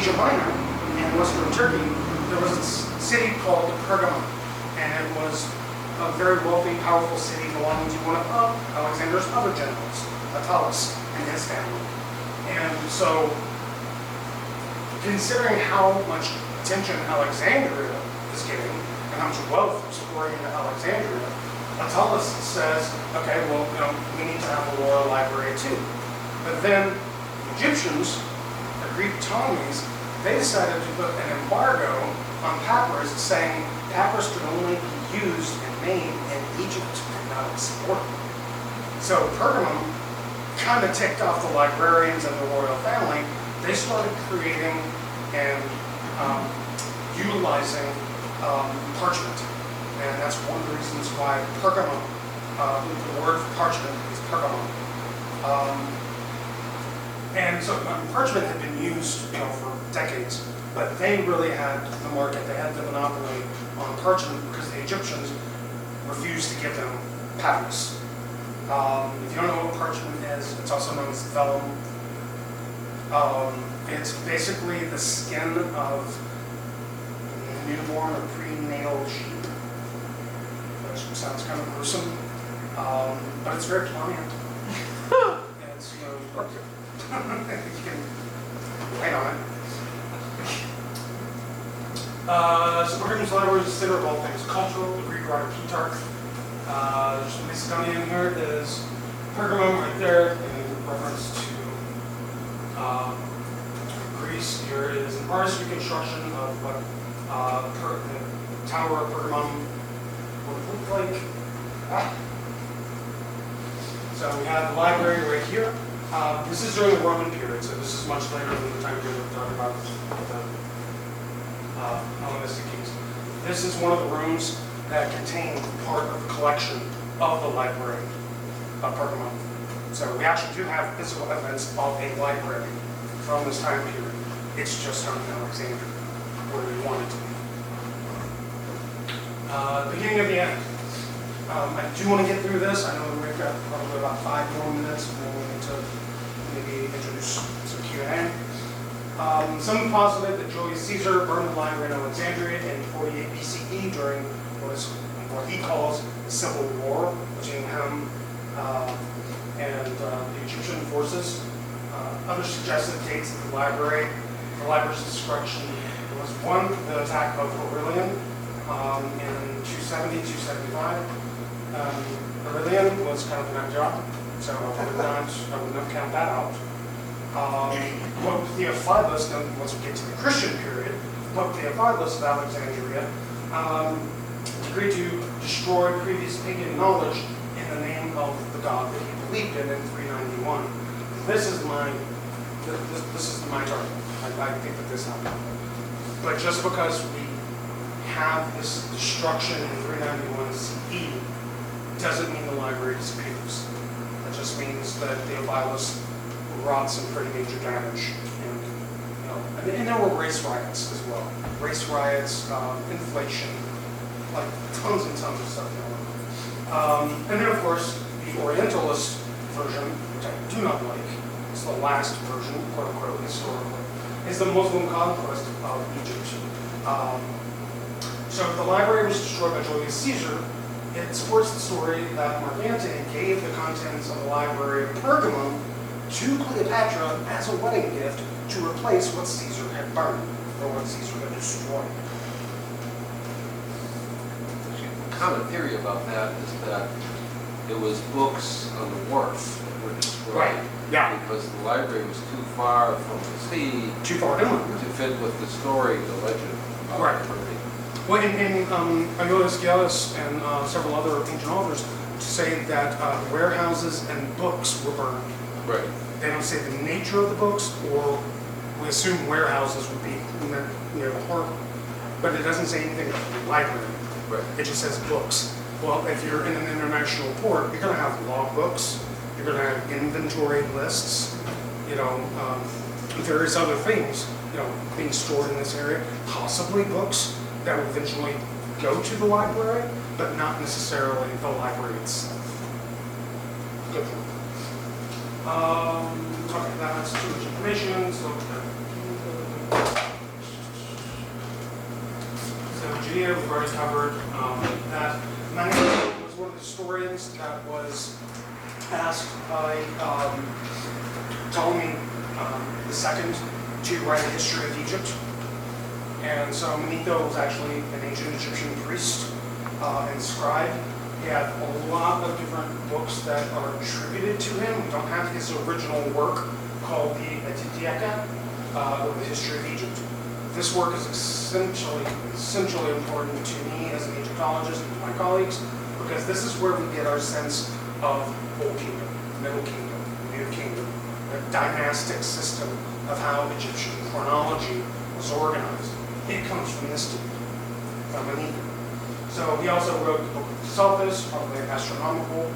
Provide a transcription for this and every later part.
Asia Minor, in western Turkey, there was a city called Pergamum, and it was a very wealthy, powerful city belonging to one of Alexander's other generals, Attalus, and his family. And so, considering how much attention Alexandria is getting, and how much wealth is pouring into Alexandria, Attalus says, okay, well, we need to have a royal library too. But then the Egyptians, the Greek Ptolemies, they decided to put an embargo on papyrus, saying papyrus could only be used and made in Egypt and not exported. So Pergamum kind of ticked off the librarians and the royal family. They started creating and utilizing parchment. And that's one of the reasons why Pergamum, the word for parchment is Pergamum. And so parchment had been used for decades, but they really had the market, they had the monopoly on parchment because the Egyptians refused to give them papyrus. If you don't know what parchment is, it's also known as vellum. It's basically the skin of newborn or prenatal sheep, which sounds kind of gruesome, but it's very pliant. It's, you can write on it. So Pergamon's library is a center of all things cultural. The Greek writer Plutarch, there's some Macedonian here, is Pergamum right there in reference to Greece. Here is an artist's reconstruction of what the Tower of Pergamum would look like. So we have the library right here. This is during the Roman period, so this is much later than the time period we're talking about the Hellenistic kings. This is one of the rooms that contain part of the collection of the library of Pergamum. So we actually do have physical evidence of a library from this time period. It's just not in Alexandria, where we want it to be. Beginning of the end. I do want to get through this. I know we've got probably about 5 more minutes, and then we need to maybe introduce some Q&A. Some posited that Julius Caesar burned the library in Alexandria in 48 BCE during what he calls the Civil War between him and the Egyptian forces. Others suggested dates of the library's destruction was one, the attack of Aurelian in 270, 275. Aurelian was kind of an nut job, so I would not count that out. Pope Theophilus, once we get to the Christian period, Pope Theophilus of Alexandria agreed to destroy previous pagan knowledge in the name of the God that he believed in 391. This is my target. I think that this happened. But just because we have this destruction in 391 CE doesn't mean the library disappears. That just means that Theophilus wrought some pretty major damage. And there were race riots as well. Race riots, inflation, like tons and tons of stuff going on. And then, of course, the Orientalist version, which I do not like, it's the last version, quote unquote, historically, is the Muslim conquest of Egypt. So if the library was destroyed by Julius Caesar, it supports the story that Mark Antony gave the contents of the library of Pergamum to Cleopatra as a wedding gift to replace what Caesar had burned, or what Caesar had destroyed. The common theory about that is that it was books on the wharf that were destroyed. Right. Yeah. Because the library was too far from the sea. Too far inland. To fit with the story, the legend. Right. Well, Aeolus Gallus and several other ancient authors say that warehouses and books were burned. Right. They don't say the nature of the books, or we assume warehouses would be near the harbor. But it doesn't say anything about the library. Right. It just says books. Well, if you're in an international port, you're going to have log books. You're going to have inventory lists. Various other things, being stored in this area. Possibly books that will eventually go to the library, but not necessarily the library itself. Good point. Okay, that's too much information, so Judea, we've already covered that. Manetho was one of the historians that was asked by Ptolemy II to write a history of Egypt. And so Manetho was actually an ancient Egyptian priest and scribe. He had a lot of different books that are attributed to him. We don't have his original work called the Didache, or the History of Egypt. This work is essentially important to me as an Egyptologist and to my colleagues, because this is where we get our sense of Old Kingdom, Middle Kingdom, New Kingdom, the dynastic system of how Egyptian chronology was organized. It comes from this dude, from Manetho. So he also wrote the Book of Sophis, probably astronomical.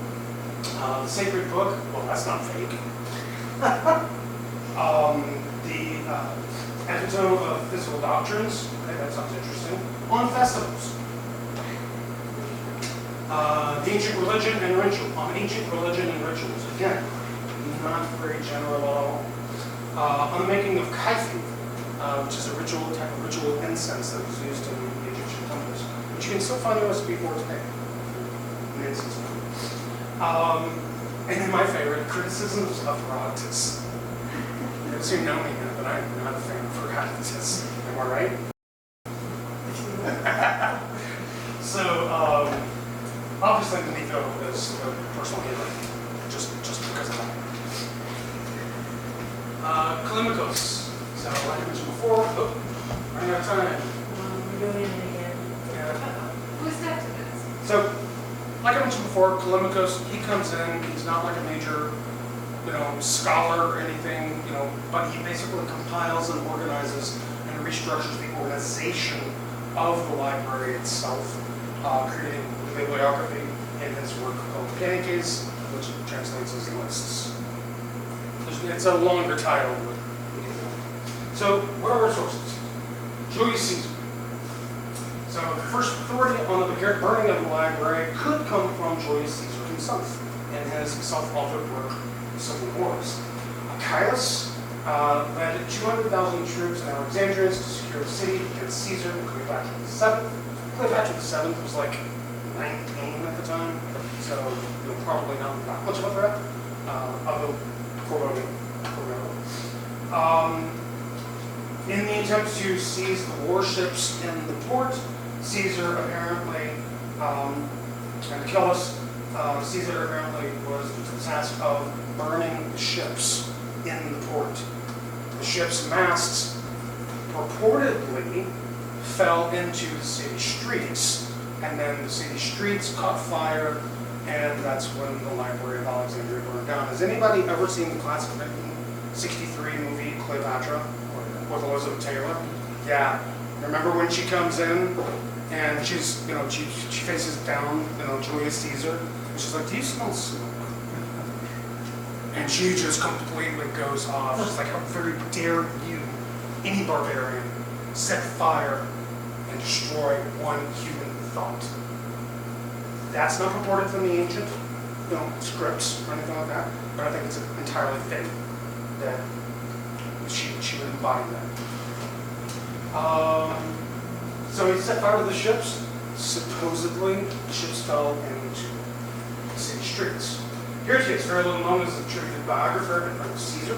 The Sacred Book, well, that's not fake. The Epitome of Physical Doctrines, okay, that sounds interesting. On festivals. The Ancient Religion and Ritual, on ancient religion and rituals. Again, not very general at all. On the making of kaifu, which is a type of ritual incense that was used in the Egyptian temples, which you can still find a recipe for today. An incense. And then my favorite, criticisms of Herodotus. Those who know me know that I'm not a fan of Herodotus. Am I right? So, obviously Manetho is a personal hero, just because of that. Callimachus. So, like I mentioned before, running out of time. We're doing it again. Yeah. Who's that to this? So, like I mentioned before, Callimachus, he comes in, he's not like a major, scholar or anything, but he basically compiles and organizes and restructures the organization of the library itself, creating the bibliography in his work called Mechanicus, which translates as lists. It's a longer title, but so what are our sources? Julius Caesar. So the first authority on the burning of the library could come from Julius Caesar himself in his self-authored work, Civil Wars. Achilles led 200,000 troops in Alexandria to secure the city against Caesar and Cleopatra VII. Cleopatra VII was like 19 at the time, so probably not that much of a threat, although foreboding. In the attempt to seize the warships in the port, Caesar apparently, and to kill us, Caesar apparently was the task of burning the ships in the port. The ship's masts purportedly fell into the city streets, and then the city streets caught fire, and that's when the Library of Alexandria burned down. Has anybody ever seen the classic 1963 movie Cleopatra with Elizabeth Taylor? Yeah. Remember when she comes in and she's, she faces down, Julius Caesar, and she's like, "Do you smell smoke?" And she just completely goes off. She's like, "How very dare you, any barbarian, set fire and destroy one human thought?" That's not purported from the ancient, scripts or anything like that, but I think it's entirely fake that she would embody that. So he set fire to the ships. Supposedly, the ships fell into the city streets. Herodotus, very little known as a attributed biographer of Caesar.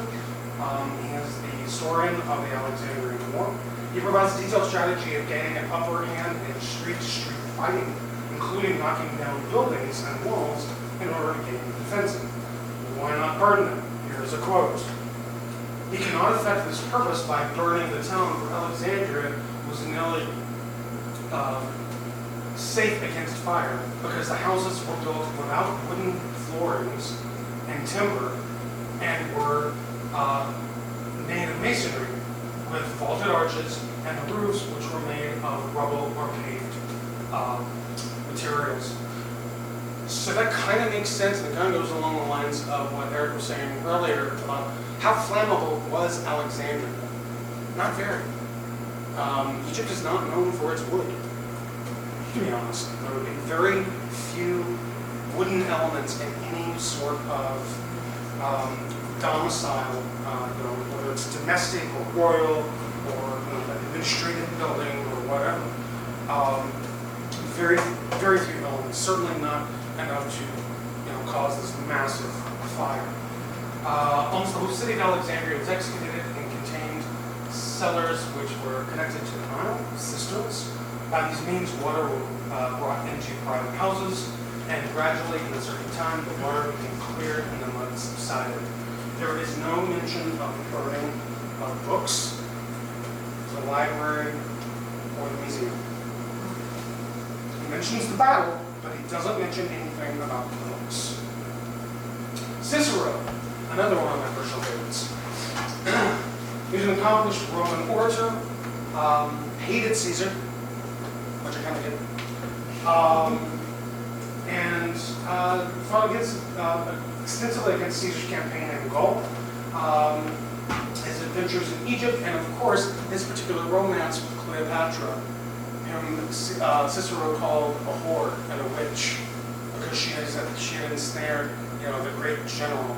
He is the historian of the Alexandrian War. He provides a detailed strategy of gaining an upper hand in street-to-street fighting, including knocking down buildings and walls in order to gain the defensive. Why not burn them? Here's a quote. He cannot effect this purpose by burning the town, for Alexandria was nearly safe against fire, because the houses were built without wooden floorings and timber, and were made of masonry with vaulted arches, and the roofs, which were made of rubble or paved materials. So that kind of makes sense, and it kind of goes along the lines of what Eric was saying earlier about how flammable was Alexandria. Not very. Egypt is not known for its wood, to be honest. There would be very few wooden elements in any sort of domicile, whether it's domestic or royal or an administrative building or whatever. Very, very few elements, certainly not enough to, cause this massive fire. Almost the whole city of Alexandria was excavated and contained cellars which were connected to the Nile, cisterns. By these means, water was brought into private houses, and gradually, in a certain time, the water became clear and the mud subsided. There is no mention of the burning of books, the library, or the museum. He mentions the battle, but he doesn't mention anything about the books. Cicero, another one of my personal favorites. He was an accomplished Roman orator, hated Caesar, which I kind of did, and fought extensively against Caesar's campaign in Gaul, his adventures in Egypt, and of course, his particular romance with Cleopatra, whom Cicero called a whore and a witch, because she had ensnared, the great general,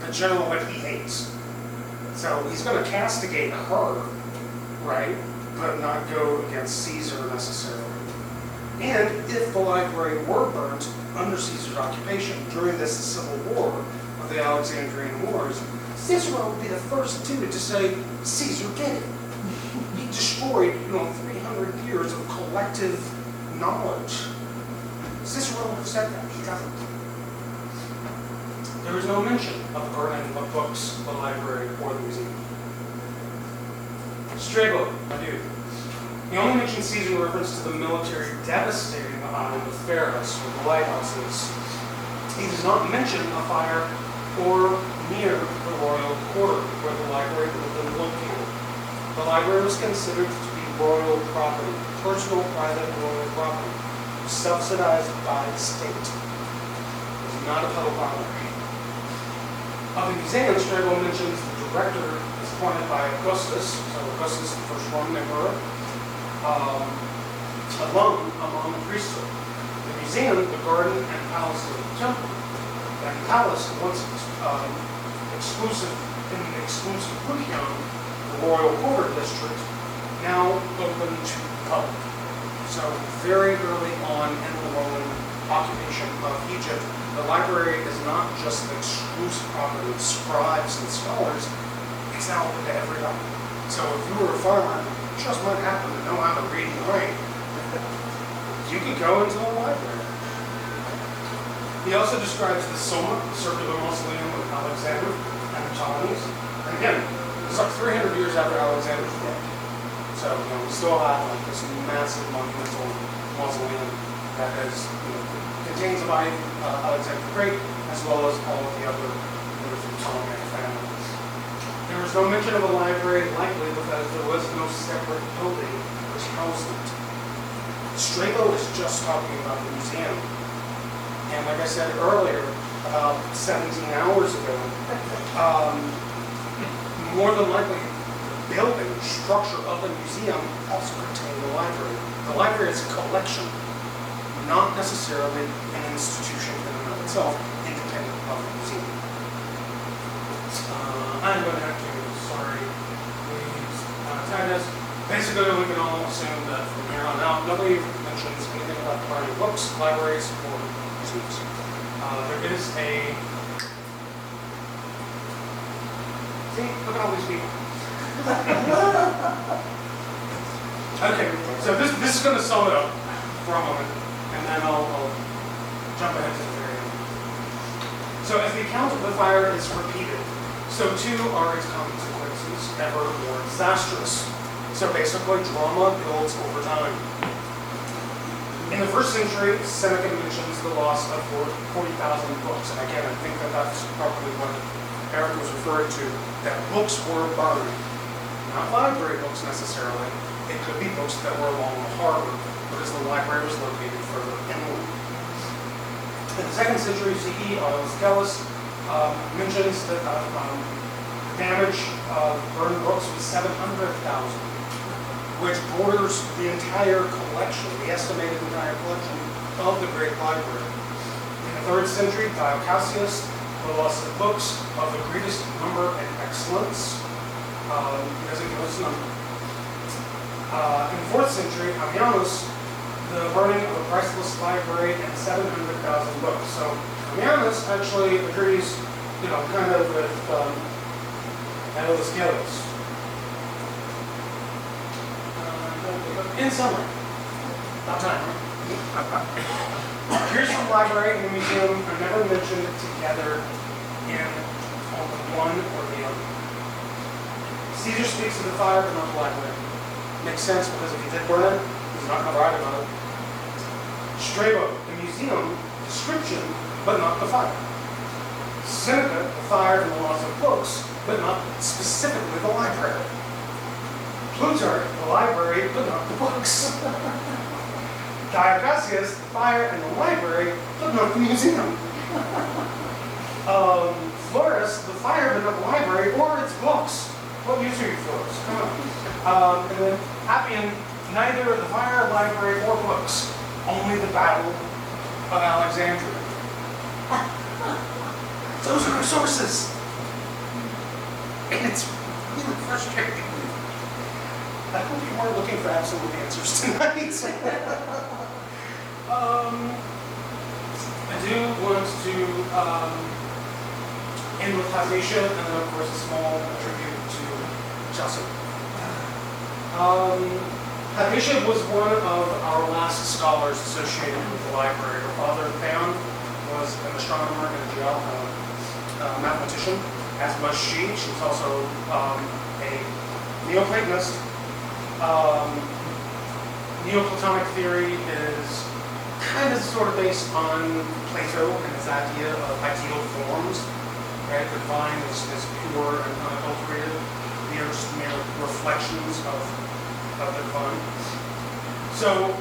the general that he hates. So he's going to castigate her, right, but not go against Caesar necessarily. And if the library were burnt under Caesar's occupation during this civil war of the Alexandrian Wars, Cicero would be the first to say, Caesar did it. He destroyed, 300 years of collective knowledge. Cicero would have said that. He doesn't. There is no mention of the burning of books, the library, or the museum. Strabo, my dude. He only mentions Caesar in reference to the military devastating the island of Pharos, where the lighthouse is. He does not mention a fire or near the royal quarter, where the library would have been located. The library was considered to be royal property, personal, private, royal property, subsidized by the state. It was not a public library. Of the museum, Strabo mentions the director is appointed by Augustus, so Augustus, the first Roman emperor, alone among the priesthood. The museum, the garden and palace of the temple, and palace once exclusive in the exclusive Lucian, the royal quarter district, now open to the public. So very early on in the Roman occupation of Egypt, the library is not just an exclusive property of scribes and scholars, it's now open to everybody. So if you were a farmer, you just might happen to know how to read and write, you could go into the library. He also describes the Soma, the circular mausoleum of Alexander and the Ptolemies. And again, it's like 300 years after Alexander's death. So, we still have this massive monumental mausoleum that contains the body of Alexander the Great, as well as all of the other members of the Ptolemaic family. There was no mention of a library, likely because there was no separate building which housed it. Strabo is just talking about the museum. And like I said earlier, about 17 hours ago, more than likely, the building, structure of the museum also contained the library. The library is a collection, not necessarily an institution in and of itself, independent of the museum. I'm going to have to, please tag this. Basically, we can all assume that from here on out, nobody mentions anything about burning books, libraries, or museums. There is a... See, look at all these people. Okay, so this is going to sum it up for a moment, and then I'll jump ahead to the very end. So as the account of the fire is repeated, so too are its consequences, ever more disastrous. So basically, drama builds over time. In the first century, Seneca mentions the loss of 40,000 books. And again, I think that that's probably what Eric was referring to, that books were burned. Not library books necessarily. It could be books that were along the harbor, because the library was located further inland. In the 2nd century CE, Aulus Gellius mentions that the damage of burned books was 700,000, which borders the entire collection, the estimated entire collection of the Great Library. In the 3rd century, Dio Cassius, the loss of books of the greatest number and excellence. He doesn't give us a number. In the 4th century, Ammianus the burning of a priceless library and 700,000 books. So Ammianus actually agrees, kind of with Aeolus. In summary, about time, right? Here's the library and the museum are never mentioned together in only one or the other. Caesar speaks of the fire, but not the library. Makes sense because if he did burn it, he's not going to write about it. Strabo, the museum, description, but not the fire. Seneca, the fire and the loss of books, but not specifically the library. Plutarch, the library, but not the books. Diocletian, the fire and the library, but not the museum. Florus, the fire, but not the library, or its books. What use are you, Florus? Come on. And then Appian, neither the fire, library, or books. Only the battle of Alexandria. Those are our sources. And it's really frustrating. I hope you weren't looking for absolute answers tonight. I do want to end with Hypatia, and then of course a small tribute to Chelsea. Hypatia was one of our last scholars associated with the library. Her father, Theon, was an astronomer and a mathematician, as was she. She was also a Neoplatonist. Neoplatonic theory is kind of sort of based on Plato and his idea of ideal forms, right? The divine is pure and unadulterated. We are just mere reflections of the divine. So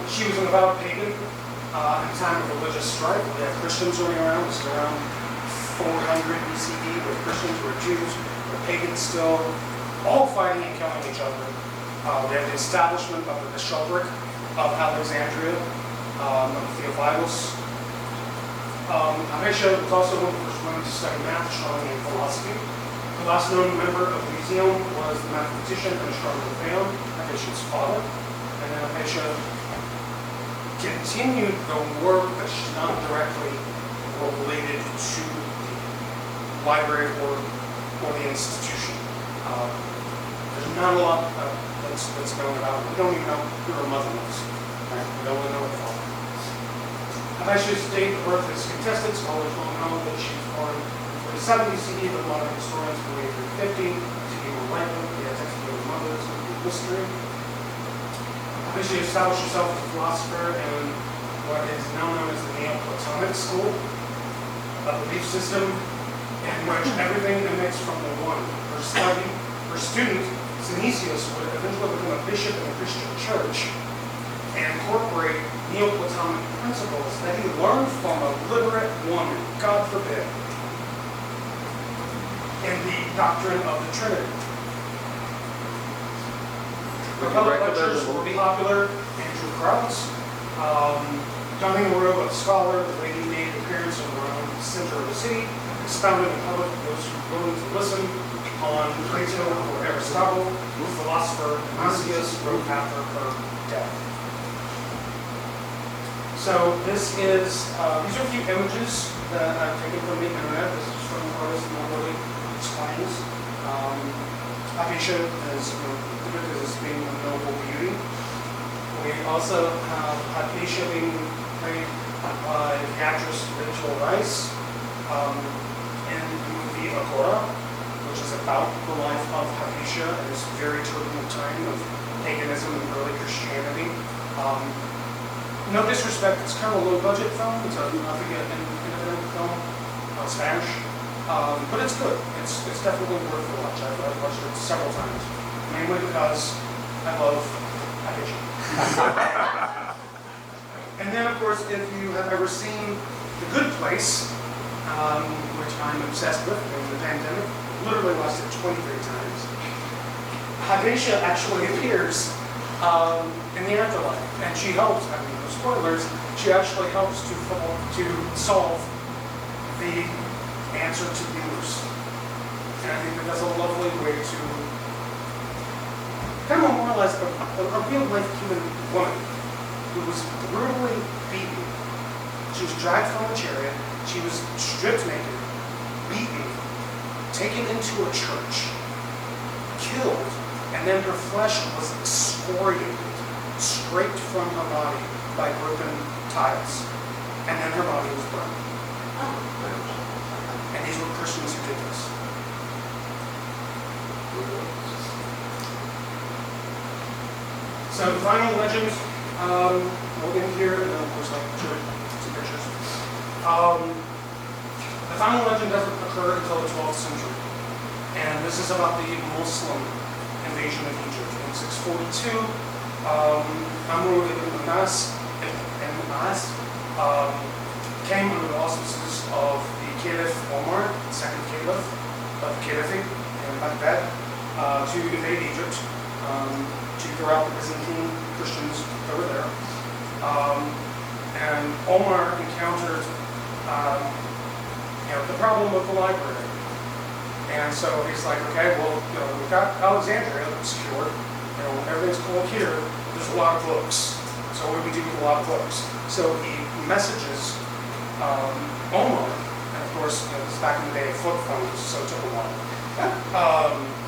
she was an devout pagan in a time of religious strife. We have Christians running around. This is around 400 BCE, where Christians were Jews, were pagans still, all fighting and killing each other. We have the establishment of the bishopric of Alexandria, of Theophilus. Hypatia was also one of the first women to study math, astronomy, and philosophy. The last known member of the museum was the mathematician and astronomer Theon, Hypatia's father. And then Hypatia continued the work, but she's not directly related to the library or the institution. There's not a lot that's known about it. We don't even know who her mother was. Right? We don't really know her father. Hypatia's date of birth is contested. Scholars will know that she was born in 47 BCE, but modern historians believe 350 to be more likely. The text of her mother is going to be history. Hypatia established herself as a philosopher in what is now known as the Neoplatonic school, a belief system in which everything emanates from the one. Her student, Synesius, would eventually become a bishop in the Christian church and incorporate Neoplatonic principles that he learned from a literate woman, God forbid, in the doctrine of the Trinity. Her public lectures were popular and drew crowds. Donning the robe of scholar, the lady made an appearance in the Roman center of the city, expounding in public to those who were willing to listen on Plato or Aristotle, the philosopher Amasius wrote after her death. So this is, these are a few images that I've taken from the internet. This is from an artist who really explains. Hypatia is depicted as being a noble beauty. We also have Hypatia being played by the actress Rachel Weisz in the movie Agora, which is about the life of Hypatia in this very turbulent time of paganism and early Christianity. No disrespect, it's kind of a low-budget film. It's a independent film, Spanish, but it's good. It's definitely worth the watch. I've watched it several times, mainly because I love Hypatia. And then, of course, if you have ever seen The Good Place, which I'm obsessed with during the pandemic, literally watched it 23 times. Hypatia actually appears in the afterlife, and she helps. I mean, no spoilers. She actually helps to solve the answer to the universe, and I think that that's a lovely way to kind of memorialize a real life human woman who was brutally beaten. She was dragged from a chariot. She was stripped naked, beaten, taken into a church, killed, and then her flesh was excoriated, scraped from her body by broken tiles. And then her body was burned. And these were Christians who did this. So the final legend, we'll get here, and then of course I'll show some pictures. The final legend doesn't occur until the 12th century. And this is about the Muslim invasion of Egypt. In 642, Amr ibn Anas came under the auspices of the Caliph Omar, the second Caliph of the Caliphate in Baghdad, to invade Egypt, to throw out the Byzantine Christians that were there. And Omar encountered the problem with the library. And so he's like, okay, well, we've got Alexandria that's secured. Everything's cool here. There's a lot of books. So what do we do with a lot of books? So he messages Omar, and of course, this is back in the day of flip phones, so it took a while.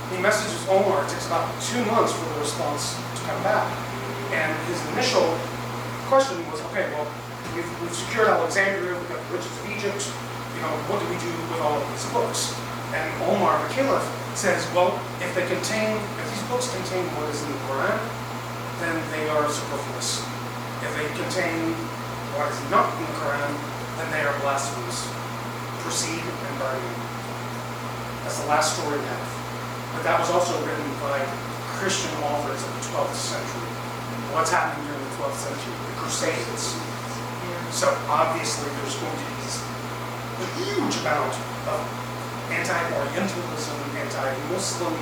He messages Omar. It takes about 2 months for the response to come back. And his initial question was, okay, well, we've secured Alexandria, we've got the riches of Egypt, what do we do with all of these books? And Omar, the Caliph, says, well, if these books contain what is in the Quran, then they are superfluous. If they contain what is not in the Quran, then they are blasphemous. Proceed and burn them. That's the last story we have. But that was also written by Christian authors of the 12th century. What's happening during the 12th century? The Crusades. So obviously there's going to be a huge amount of anti-Orientalism, anti-Muslim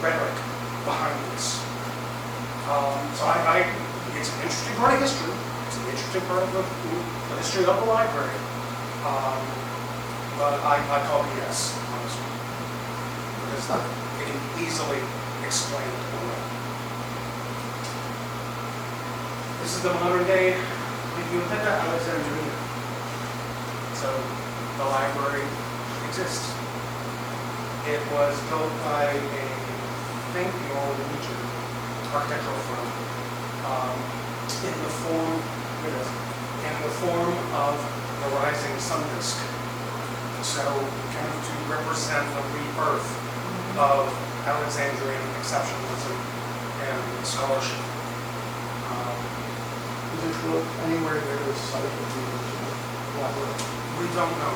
rhetoric behind this. So it's an interesting part of history. It's an interesting part of the history of the library. But I call BS, honestly. Because it can easily explain it away. This is the modern day Biblioteca Alexandria. So the library exists. It was built by a Norwegian architectural firm in the form of the rising sun disk. So kind of to represent the rebirth of Alexandrian exceptionalism and scholarship. Is it anywhere near the site of the original library? We don't know.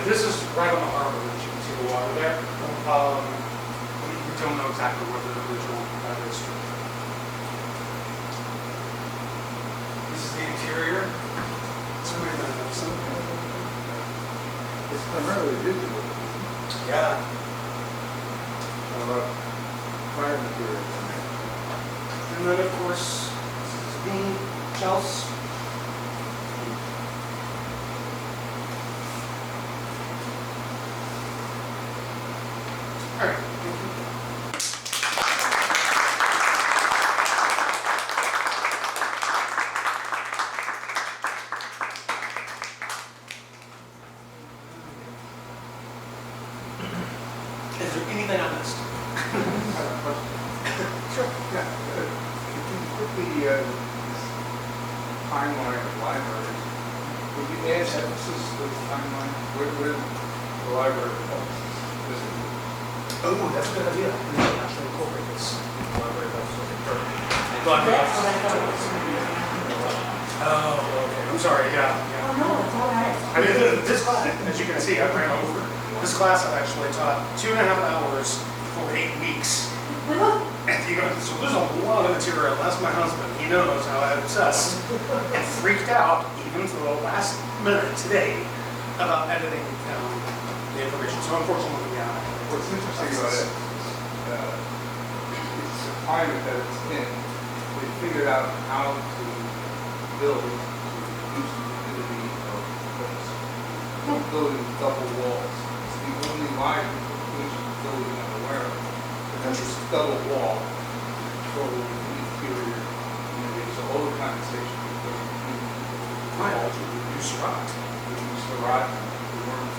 This is right on the harbor, as you can see the water there. We don't know exactly where the original is. This is the interior. It's really nice. It's primarily digital. Yeah. Fire material. And then, of course, this is the shelves. All right. Is there anything I missed? Sure. Yeah. If you put the timeline of libraries, would you add emphasis to the timeline where the library was visited? Oh, that's a good idea. We should actually incorporate this. Library also. That's what I thought it was going to be. Oh, okay. I'm sorry. Yeah. Oh, no, it's all right. I mean, this class, as you can see, I ran over. This class I've actually taught 2.5 hours for 8 weeks. And so there's a lot of material. That's my husband. He knows how I obsess and freaked out even to the last minute today about editing the information. So unfortunately, yeah. What's interesting about it, it's the climate that it's in. They figured out how to build to reduce the humidity of books. Building double walls. It's the only library building I'm aware of. It's just double wall to control the interior innovation. all the condensation. Right, reduce rot. Reduce the rot, the worms.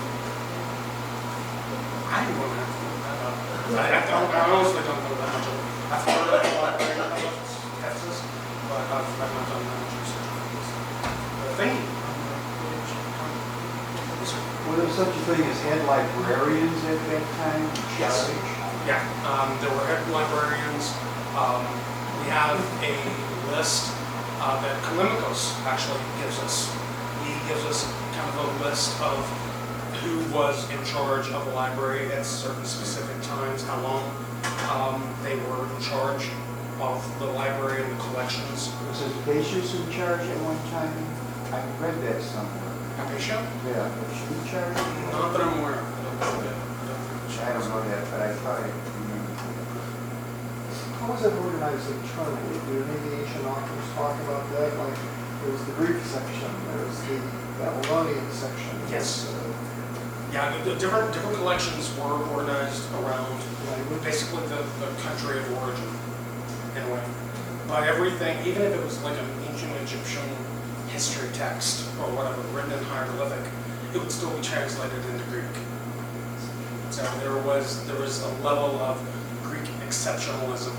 I didn't know that. I honestly don't know that much of it. I've heard of it, Texas, but I've not done that much research on this. But thank you. Yes, sir. Were there such a thing as head librarians at that time? Yes. Yeah, there were head librarians. We have a list that Kalimikos actually gives us. He gives us kind of a list of who was in charge of the library at certain specific times, how long they were in charge of the library and the collections. Was Hypatius in charge at one time? I read that somewhere. Hypatia? Yeah, was she in charge? Not that I'm aware of. I don't know that, but I thought I remembered that. How was it organized internally? Do any of the ancient authors talk about that? Like, there was the Greek section, there was the Babylonian section. Yes. Yeah, the different collections were organized around basically the country of origin, in a way. But everything, even if it was like an ancient Egyptian history text or whatever, written in hieroglyphic, it would still be translated into Greek. So there was a level of Greek exceptionalism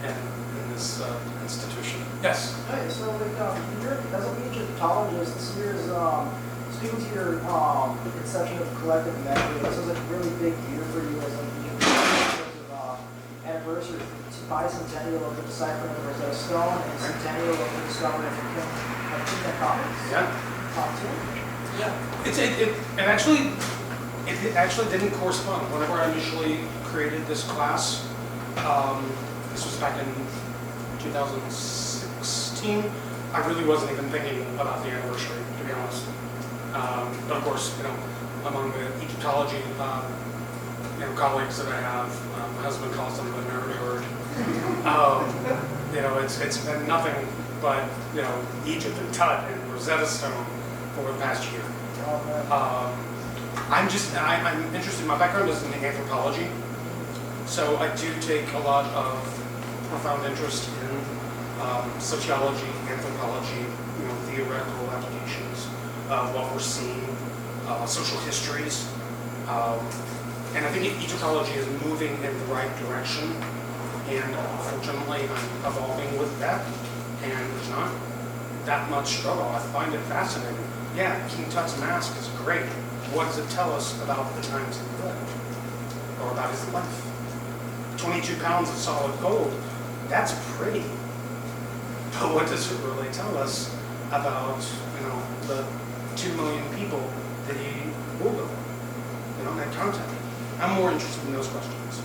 in this institution. Yes? Hey, so like, you're, as an Egyptologist, you're speaking to your conception of collective memory, this was a really big year for you as an Egyptologist because of anniversary, bicentennial of the deciphering of the Rosetta Stone and centennial of the discovery of the copies. Yeah. Yeah. It actually didn't correspond. Whenever I initially created this class, this was back in 2016, I really wasn't even thinking about the anniversary, to be honest. But of course, among the Egyptology colleagues that I have, my husband calls them the nerd herd. It's been nothing but Egypt and Tut and Rosetta Stone for the past year. I'm interested. My background is in anthropology, so I do take a lot of profound interest in sociology, anthropology, theoretical applications of what we're seeing, social histories, and I think Egyptology is moving in the right direction. And fortunately, I'm evolving with that, and there's not that much struggle. I find it fascinating. Yeah, King Tut's mask is great. What does it tell us about the times he lived, or about his life? 22 pounds of solid gold, that's pretty. But what does it really tell us about, the 2 million people that he ruled over? That content. I'm more interested in those questions.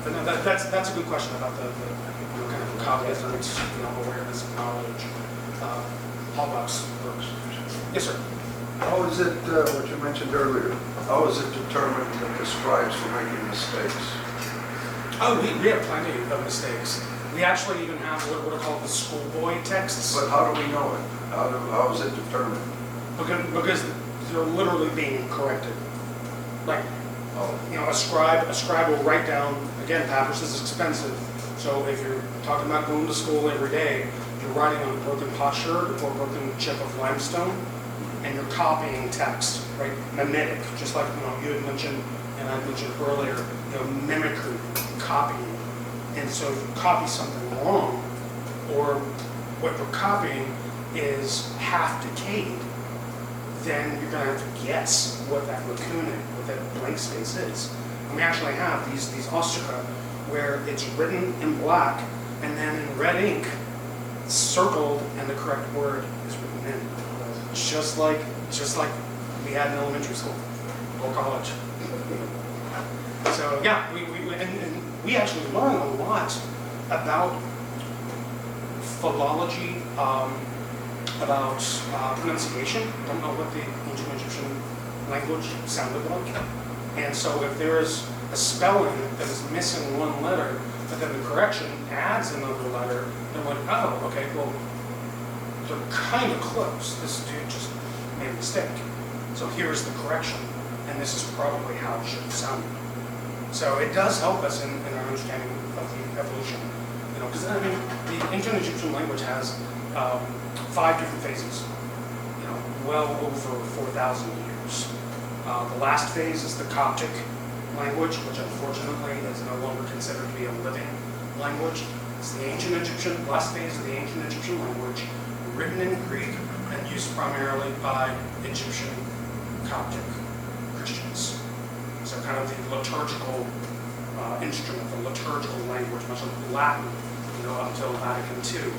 But no, that's a good question about the kind of cognizant, awareness of knowledge. All box works. Yes, sir. How is it, what you mentioned earlier, how is it determined that the scribes were making mistakes? Oh, we have plenty of mistakes. We actually even have what are called the schoolboy texts. But how do we know it? How is it determined? Because they're literally being corrected. Like, a scribe will write down, again, papyrus is expensive. So if you're talking about going to school every day, you're writing on a broken potsherd or a broken chip of limestone, and you're copying text, right? Mimetic, just like you had mentioned, and I mentioned earlier, mimicry, copying. And so if you copy something wrong, or what you're copying is half decayed, then you're going to have to guess what that lacuna, what that blank space is. And we actually have these ostraca where it's written in black and then in red ink, circled, and the correct word is written in. Just like we had in elementary school or college. So yeah, we actually learn a lot about philology, about pronunciation. Don't know what the ancient Egyptian language sounded like. And so if there's a spelling that is missing one letter, but then the correction adds another letter, then we're like, oh, okay, well, they're kind of close. This dude just made a mistake. So here's the correction, and this is probably how it should have sounded. So it does help us in our understanding of the evolution. Because the ancient Egyptian language has 5 different phases, well over 4,000 years. The last phase is the Coptic language, which unfortunately is no longer considered to be a living language. It's the ancient Egyptian, last phase of the ancient Egyptian language, written in Greek and used primarily by Egyptian Coptic Christians. So kind of the liturgical instrument, the liturgical language, much like Latin, until Vatican II.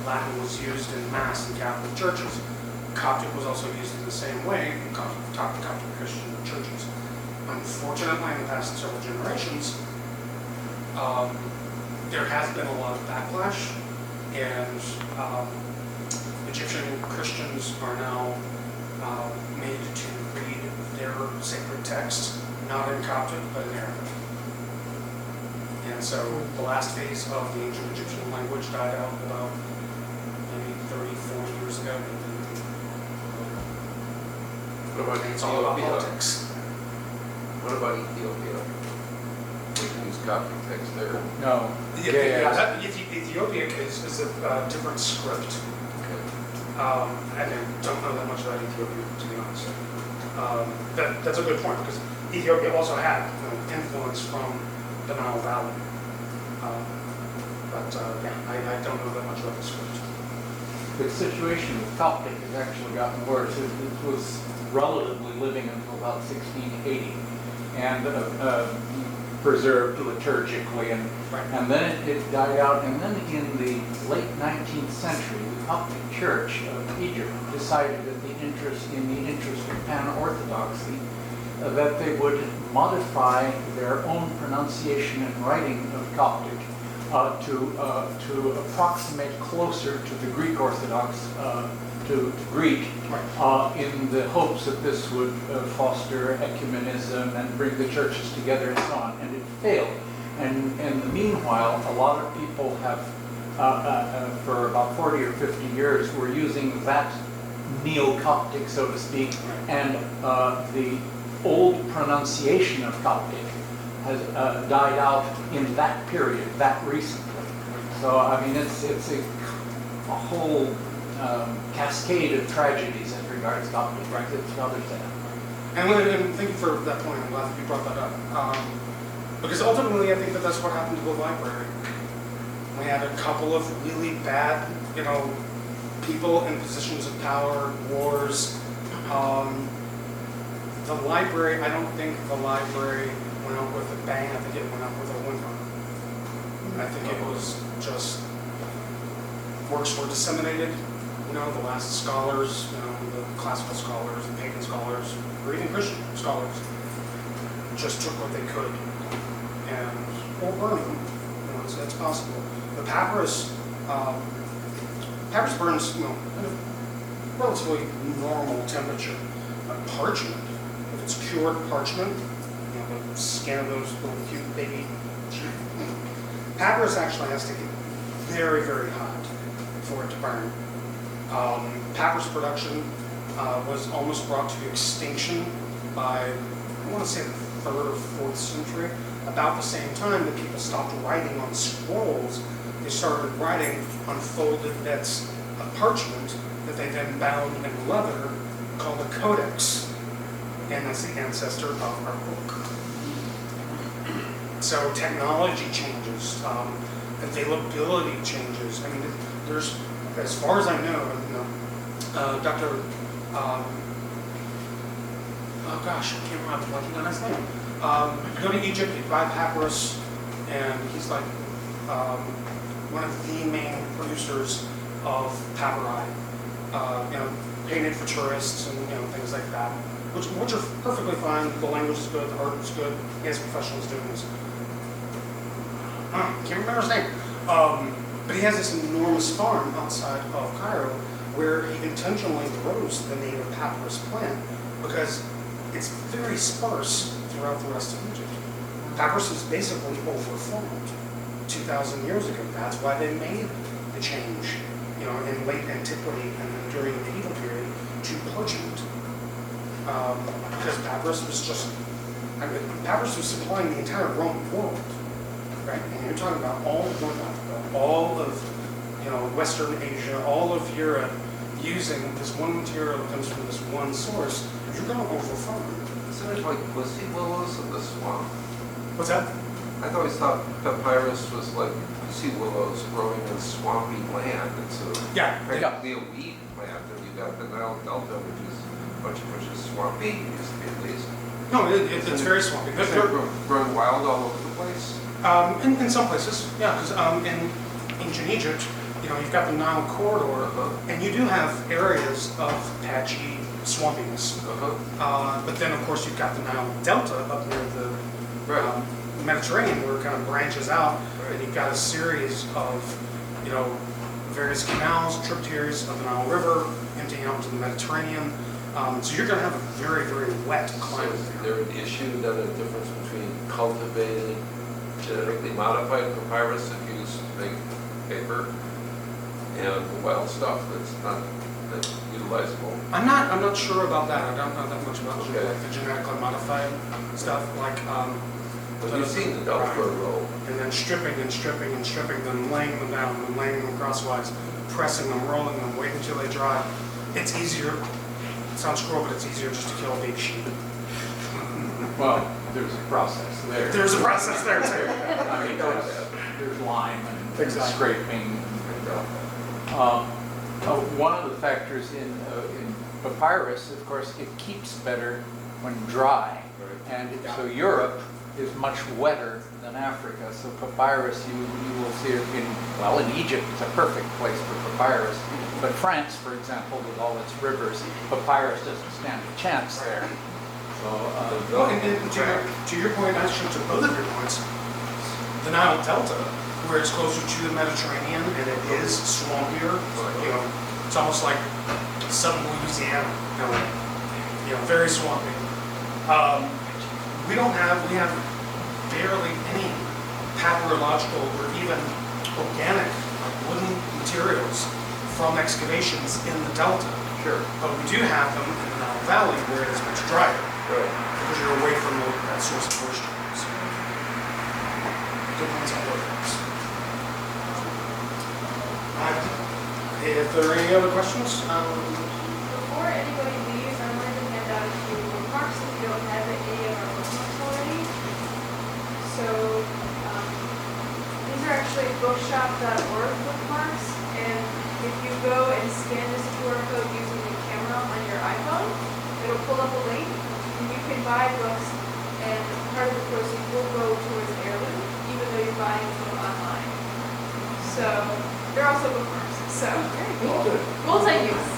Latin was used in Mass in Catholic churches. Coptic was also used in the same way in Coptic Christian churches. Unfortunately, in the past several generations, there has been a lot of backlash, and Egyptian Christians are now made to read their sacred text, not in Coptic, but in Arabic. And so the last phase of the ancient Egyptian language died out about maybe 30, 40 years ago. What about It's all about Ethiopia? politics. What about Ethiopia? We can use Coptic text there. No. Ethiopia is a different script. Okay. I don't know that much about Ethiopia, to be honest. That's a good point, because Ethiopia also had influence from the Nile Valley. I don't know that much about the script. The situation with Coptic has actually gotten worse. It was relatively living until about 1680 and preserved liturgically, and then it died out. And then in the late 19th century, the Coptic Church of Egypt decided that in the interest of pan-orthodoxy, that they would modify their own pronunciation and writing of Coptic to approximate closer to the Greek Orthodox, to Greek, in the hopes that this would foster ecumenism and bring the churches together and so on. And it failed. And in the meanwhile, a lot of people have, for about 40 or 50 years, were using that Neo-Coptic, so to speak, and the old pronunciation of Coptic has died out in that period, that recently. So, I mean, it's a whole cascade of tragedies as regards Coptic. Right. It's rather sad. And thank you for that point. I'm glad that you brought that up. Because ultimately, I think that that's what happened to the library. We had a couple of really bad, people in positions of power, wars. The library, I don't think the library went out with a bang. I think it went out with a whimper. I think it was just works were disseminated. The last scholars, the classical scholars, the pagan scholars, or even Christian scholars, just took what they could or burned them. It's possible. The papyrus burns, at a relatively normal temperature. But parchment, if it's cured parchment, the skin of those little cute baby sheep, papyrus actually has to get very, very hot for it to burn. Papyrus production was almost brought to extinction by, I want to say, the 3rd or 4th century. About the same time that people stopped writing on scrolls, they started writing on folded bits of parchment that they then bound in leather, called a codex, and that's the ancestor of our book. So technology changes, availability changes. I mean, there's, as far as I know, Dr. Oh gosh, I can't remember what he got his name. Go to Egypt, you buy papyrus, and he's like one of the main producers of papyri. Painted for tourists and things like that, which are perfectly fine. The language is good, the art is good. He has professionals doing this. Can't remember his name. But he has this enormous farm outside of Cairo where he intentionally grows the native papyrus plant because it's very sparse throughout the rest of Egypt. Papyrus was basically overformed 2,000 years ago. That's why they made the change, in late antiquity and then during the medieval period to parchment. Because papyrus was papyrus was supplying the entire Roman world, right? And you're talking about all of North Africa, all of Western Asia, all of Europe, using this one material that comes from this one source, you're going to overfarm. Isn't it like pussy willows in the swamp? What's that? I always thought papyrus was like pussy willows growing in swampy land. It's Yeah. practically a weed plant, and you've got the Nile Delta, which is swampy, used to be at least. No, it's very swampy. Is it growing wild all over the place? In some places, yeah, because in ancient Egypt, you've got the Nile corridor, and you do have areas of patchy swampiness. But then, of course, you've got the Nile Delta up near the Mediterranean, where it kind of branches out, and you've got a series of, various canals, tributaries of the Nile River, emptying out into the Mediterranean. So you're going to have a very, very wet climate Is there. there an issue then, a difference between cultivated, genetically modified papyrus that's used to make paper and the wild stuff that's utilizable? I'm not sure about that. I don't know that much about Okay. like the genetically modified stuff, like But you've seen the Delta roll. and then stripping and stripping and stripping, then laying them down, then laying them crosswise, pressing them, rolling them, waiting until they dry. It's easier. It sounds cruel, but it's easier just to kill a big sheep. Well, there's a process there. There's a process there too. I mean, there's lime and Exactly. scraping. One of the factors in papyrus, of course, it keeps better when dry. And so Europe is much wetter than Africa. So papyrus, you will see it in Egypt, it's a perfect place for papyrus. But France, for example, with all its rivers, papyrus doesn't stand a chance there. So, Well, and to your point, actually, to both of your points, the Nile Delta, where it's closer to the Mediterranean and it is swampier, it's almost like southern Louisiana, very swampy. We have barely any papyrological or even organic wooden materials from excavations in the Delta. Sure. But we do have them in the Nile Valley where it is much drier. Right. Because you're away from that source of moisture. So, good points on both ends. If there are any other questions, Before anybody leaves, I'm going to hand out a few bookmarks if you don't have any of our bookmarks already. So, these are actually bookshop.org bookmarks, and if you go and scan this QR code using the camera on your iPhone, it'll pull up a link, and you can buy books, and part of the proceeds will go towards heirloom, even though you're buying them online. So, they're also bookmarks, so multi-use.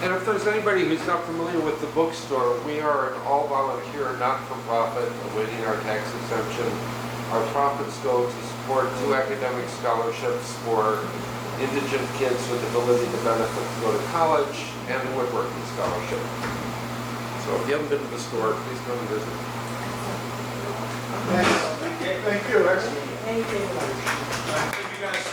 And if there's anybody who's not familiar with the bookstore, we are an all-volunteer, not-for-profit, awaiting our tax exemption. Our profits go to support 2 academic scholarships for indigent kids with ability to benefit to go to college, and a woodworking scholarship. So if you haven't been to the store, please come and visit. Thank you, excellent. thank you guys